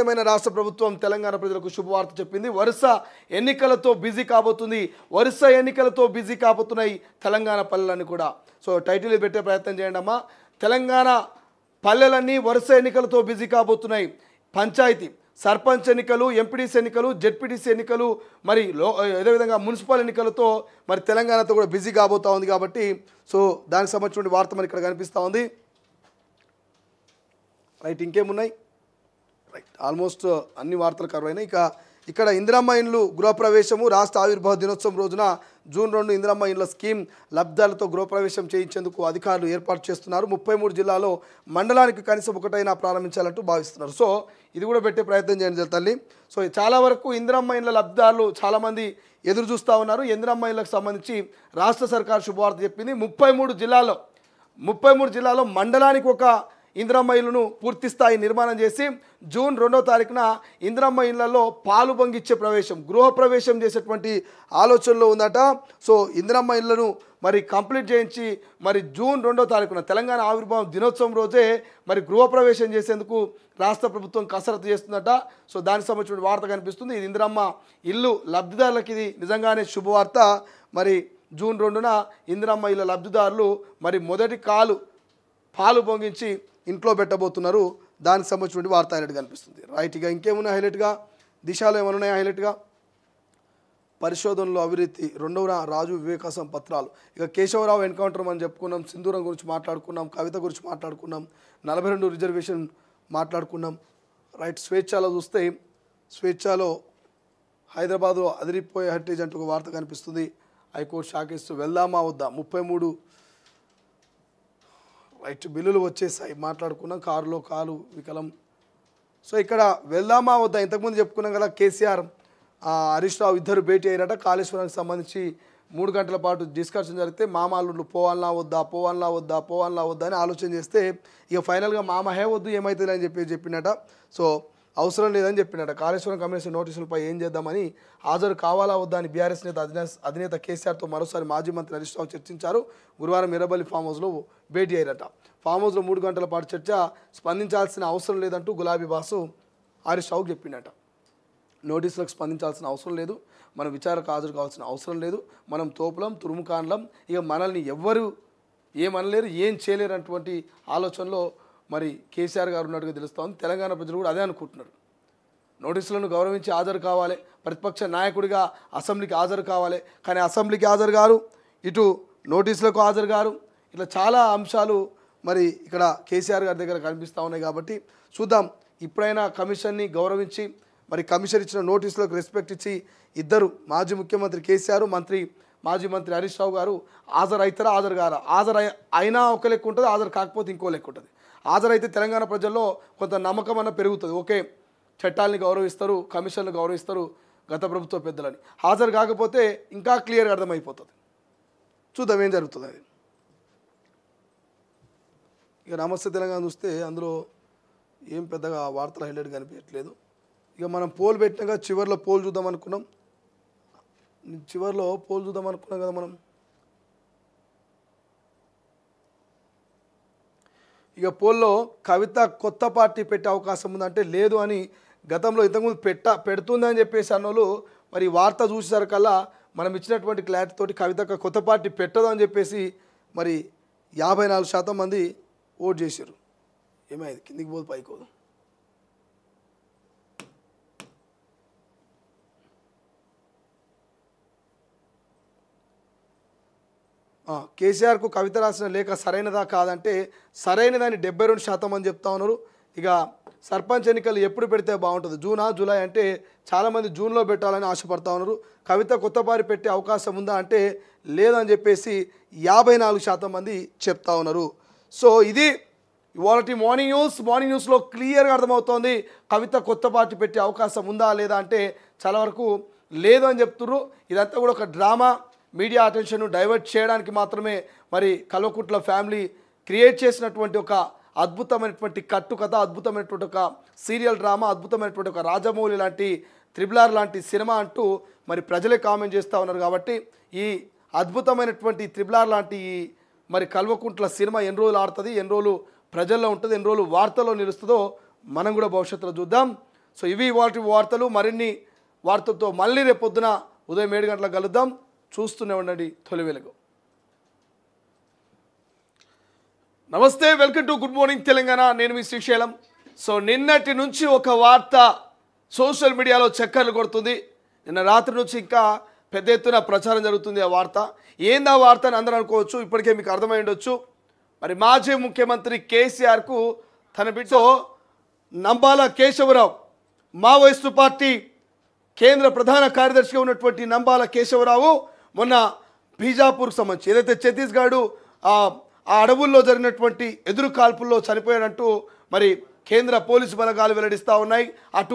ఏమైనా రాష్ట్ర ప్రభుత్వం తెలంగాణ ప్రజలకు శుభవార్త చెప్పింది. వరుస ఎన్నికలతో బిజీ కాబోతుంది. వరుస ఎన్నికలతో బిజీ కాబోతున్నాయి తెలంగాణ పల్లెలన్నీ కూడా. సో టైటిల్ పెట్టే ప్రయత్నం చేయండి అమ్మా. తెలంగాణ పల్లెలన్నీ వరుస ఎన్నికలతో బిజీ కాబోతున్నాయి. పంచాయతీ, సర్పంచ్ ఎన్నికలు, ఎంపీటీసీ ఎన్నికలు, జెడ్పీటీసీ ఎన్నికలు, మరి అదేవిధంగా మున్సిపల్ ఎన్నికలతో మరి తెలంగాణతో కూడా బిజీ కాబోతూ ఉంది. కాబట్టి సో దానికి సంబంధించిన వార్త మనకి ఇక్కడ కనిపిస్తూ ఉంది. రైట్, ఇంకేమున్నాయి? రైట్, ఆల్మోస్ట్ అన్ని వార్తలు కవర్ అయినాయి. ఇక్కడ ఇందిరమ్మ ఇండ్లు గృహప్రవేశము రాష్ట్ర ఆవిర్భావ దినోత్సవం రోజున జూన్ 2 ఇందిరమ్మ ఇండ్ల స్కీమ్ లబ్ధాలతో గృహప్రవేశం చేయించేందుకు అధికారులు ఏర్పాటు చేస్తున్నారు. 33 జిల్లాలో మండలానికి కనీసం ఒకటైనా ప్రారంభించాలంటూ భావిస్తున్నారు. సో ఇది కూడా పెట్టే ప్రయత్నం చేయండి తల్లి. సో చాలా వరకు ఇందిరమ్మ ఇండ్ల లబ్ధాలు చాలామంది ఎదురు చూస్తూ ఉన్నారు. ఇందిరమ్మ ఇండ్లకు సంబంధించి రాష్ట్ర సర్కార్ శుభవార్త చెప్పింది. 33 జిల్లాలో మండలానికి ఒక ఇందిరమ్మ ఇళ్లను పూర్తి స్థాయి నిర్మాణం చేసి జూన్ 2వ తారీఖున ఇందిరమ్మ ఇళ్లలో పాలు పొంగిచ్చే గృహ ప్రవేశం చేసేటువంటి ఆలోచనలో ఉందట. సో ఇందిరమ్మ ఇళ్లను మరి కంప్లీట్ చేయించి మరి జూన్ 2వ తారీఖున తెలంగాణ ఆవిర్భావం దినోత్సవం రోజే మరి గృహప్రవేశం చేసేందుకు రాష్ట్ర ప్రభుత్వం కసరత్తు చేస్తుందట. సో దానికి సంబంధించిన వార్త కనిపిస్తుంది. ఇది ఇందిరమ్మ ఇల్లు లబ్ధిదారులకు ఇది నిజంగానే శుభవార్త. మరి జూన్ 2న ఇందిరమ్మ ఇళ్ళ లబ్ధిదారులు మరి మొదటి పాలు పొంగించి ఇంట్లో పెట్టబోతున్నారు. దానికి సంబంధించిన వార్త హైలైట్ కనిపిస్తుంది. రైట్, ఇక ఇంకేమున్నాయి హైలైట్గా? దిశలో ఏమన్నాయి హైలైట్గా? పరిశోధనలో అవినీతి 2వ రాజు వివేకాసం పత్రాలు. ఇక కేశవరావు ఎన్కౌంటర్ మనం చెప్పుకున్నాం, సింధూరం గురించి మాట్లాడుకున్నాం, కవిత గురించి మాట్లాడుకున్నాం, 42 రిజర్వేషన్ మాట్లాడుకున్నాం. రైట్, స్వేచ్ఛలో చూస్తే స్వేచ్ఛలో హైదరాబాద్లో అదిరిపోయే హెరిటేజ్ అంటూ ఒక వార్త కనిపిస్తుంది. హైకోర్టు షాకిస్తూ వెళ్దామా వద్దా 33 రైట్ బిల్లులు వచ్చేసాయి మాట్లాడుకున్నాం. కారులో కాలు వికలం. సో ఇక్కడ వెళ్దామా వద్దా ఇంతకుముందు చెప్పుకున్నాం కదా, కేసీఆర్ హరీష్ రావు ఇద్దరు భేటీ అయ్యారట. కాళేశ్వరానికి సంబంధించి 3 గంటల పాటు డిస్కషన్ జరిగితే మామూలు పోవాలన్నా వద్దా అని ఆలోచన చేస్తే ఇక ఫైనల్గా మామహే వద్దు ఏమవుతుంది అని చెప్పినట. సో అవసరం లేదని చెప్పినట. కాళేశ్వరం కమిషన్ నోటీసులపై ఏం చేద్దామని హాజరు కావాలా వద్దా అని బీఆర్ఎస్ అధినేత కేసీఆర్తో మరోసారి మాజీ మంత్రి హరీష్ రావు చర్చించారు. గురువారం ఎర్రబల్లి ఫామ్ హౌస్లో భేటీ అయ్యారట. ఫామ్ హౌస్లో 3 గంటల పాటు చర్చ. స్పందించాల్సిన అవసరం లేదంటూ గులాబీ బాసు హరీష్ రావుకు చెప్పిండట. నోటీసులకు స్పందించాల్సిన అవసరం లేదు, మనం విచారణకు హాజరు కావాల్సిన అవసరం లేదు, మనం తోపులం తురుముకాండ్లం, ఇక మనల్ని ఎవ్వరు ఏమనలేరు ఏం చేయలేరు అటువంటి ఆలోచనలో మరి కేసీఆర్ గారు ఉన్నట్టుగా తెలుస్తోంది. తెలంగాణ ప్రజలు కూడా అదే అనుకుంటున్నారు. నోటీసులను గౌరవించి హాజరు కావాలి, ప్రతిపక్ష నాయకుడిగా అసెంబ్లీకి హాజరు కావాలి, కానీ అసెంబ్లీకి హాజరు గారు, ఇటు నోటీసులకు హాజరు గారు, ఇట్లా చాలా అంశాలు మరి ఇక్కడ కేసీఆర్ గారి దగ్గర కనిపిస్తూ ఉన్నాయి. కాబట్టి చూద్దాం, ఇప్పుడైనా కమిషన్ని గౌరవించి మరి కమిషన్ ఇచ్చిన నోటీసులకు రెస్పెక్ట్ ఇచ్చి ఇద్దరు మాజీ ముఖ్యమంత్రి కేసీఆర్, మాజీ మంత్రి హరీష్ రావు గారు హాజరు గారా? అయినా ఒక లెక్క ఉంటుంది, హాజరు కాకపోతే ఇంకో లెక్క ఉంటుంది. హాజరైతే తెలంగాణ ప్రజల్లో కొంత నమ్మకం అన్న పెరుగుతుంది. ఓకే, చట్టాలని గౌరవిస్తారు, కమిషన్లు గౌరవిస్తారు గత ప్రభుత్వ పెద్దలని. హాజరు కాకపోతే ఇంకా క్లియర్గా అర్థమైపోతుంది. చూద్దాం ఏం జరుగుతుంది అది. ఇక నమస్తే తెలంగాణ చూస్తే అందులో ఏం పెద్దగా వార్తలు హైలైట్ కనిపించట్లేదు. ఇక మనం పోల్ పెట్టినాక చివరిలో పోల్ చూద్దాం అనుకున్నాం కదా మనం. ఇక పోల్లో కవిత కొత్త పార్టీ పెట్టే అవకాశం ఉందంటే లేదు అని గతంలో ఇంతకుముందు పెడుతుందని చెప్పేసి అన్నోళ్ళు మరి వార్త చూసేసరికల్లా మనం ఇచ్చినటువంటి క్లారిటీ తోటి కవిత కొత్త పార్టీ పెట్టదు అని చెప్పేసి మరి 54% మంది ఓట్ చేశారు. ఏమైంది? కిందికి పోదు పైకోదు. కేసీఆర్కు కవిత రాసిన లేఖ సరైనదా కాదంటే సరైనదని 72% మంది చెప్తా ఉన్నారు. ఇక సర్పంచ్ ఎన్నికలు ఎప్పుడు పెడితే బాగుంటుంది, జూనా జూలై అంటే చాలామంది జూన్లో పెట్టాలని ఆశపడతా ఉన్నారు. కవిత కొత్త పార్టీ పెట్టే అవకాశం ఉందా అంటే లేదని చెప్పేసి 54% మంది చెప్తా ఉన్నారు. సో ఇది ఇవాళ మార్నింగ్ న్యూస్లో క్లియర్గా అర్థమవుతోంది. కవిత కొత్త పార్టీ పెట్టే అవకాశం ఉందా లేదా అంటే చాలా వరకు లేదు అని చెప్తున్నారు. ఇదంతా కూడా ఒక డ్రామా, మీడియా అటెన్షన్ డైవర్ట్ చేయడానికి మాత్రమే మరి కల్వకుంట్ల ఫ్యామిలీ క్రియేట్ చేసినటువంటి ఒక అద్భుతమైనటువంటి కథ, అద్భుతమైనటువంటి ఒక సీరియల్ డ్రామా, అద్భుతమైనటువంటి ఒక రాజమౌళి లాంటి త్రిబుల్ లాంటి సినిమా అంటూ మరి ప్రజలే కామెంట్ చేస్తూ ఉన్నారు. కాబట్టి ఈ అద్భుతమైనటువంటి త్రిబుల్ లాంటి మరి కల్వకుంట్ల సినిమా ఎన్ని రోజులు ఆడుతుంది, ఎన్ని రోజులు ప్రజల్లో ఉంటుంది, ఎన్ని రోజులు వార్తల్లో నిలుస్తుందో మనం కూడా భవిష్యత్తులో చూద్దాం. సో ఇవి వాటి వార్తలు. మరిన్ని వార్తలతో మళ్ళీ రేపు పొద్దున ఉదయం 7 గంటలకు కలుద్దాం. చూస్తూనే ఉండండి తొలి వెలుగు. నమస్తే, welcome to good morning Telangana. నేను మీ శ్రీశైలం. సో నిన్నటి నుంచి ఒక వార్త సోషల్ మీడియాలో చక్కర్లు కొడుతుంది. నిన్న రాత్రి నుంచి ఇంకా పెద్ద ఎత్తున ప్రచారం జరుగుతుంది. ఆ వార్త ఏందా వార్త అని అందరూ అనుకోవచ్చు. ఇప్పటికే మీకు అర్థమై ఉండొచ్చు. మరి మాజీ ముఖ్యమంత్రి కేసీఆర్కు తన బిడ్డ నంబాల కేశవరావు, మావోయిస్టు పార్టీ కేంద్ర ప్రధాన కార్యదర్శిగా ఉన్నటువంటి నంబాల కేశవరావు మొన్న బీజాపూర్కు సంబంధించి ఏదైతే ఛత్తీస్గఢ్ ఆ అడవుల్లో జరిగినటువంటి ఎదురు కాల్పుల్లో చనిపోయాడంటూ మరి కేంద్ర పోలీసు బలగాలు వెల్లడిస్తూ ఉన్నాయి. అటు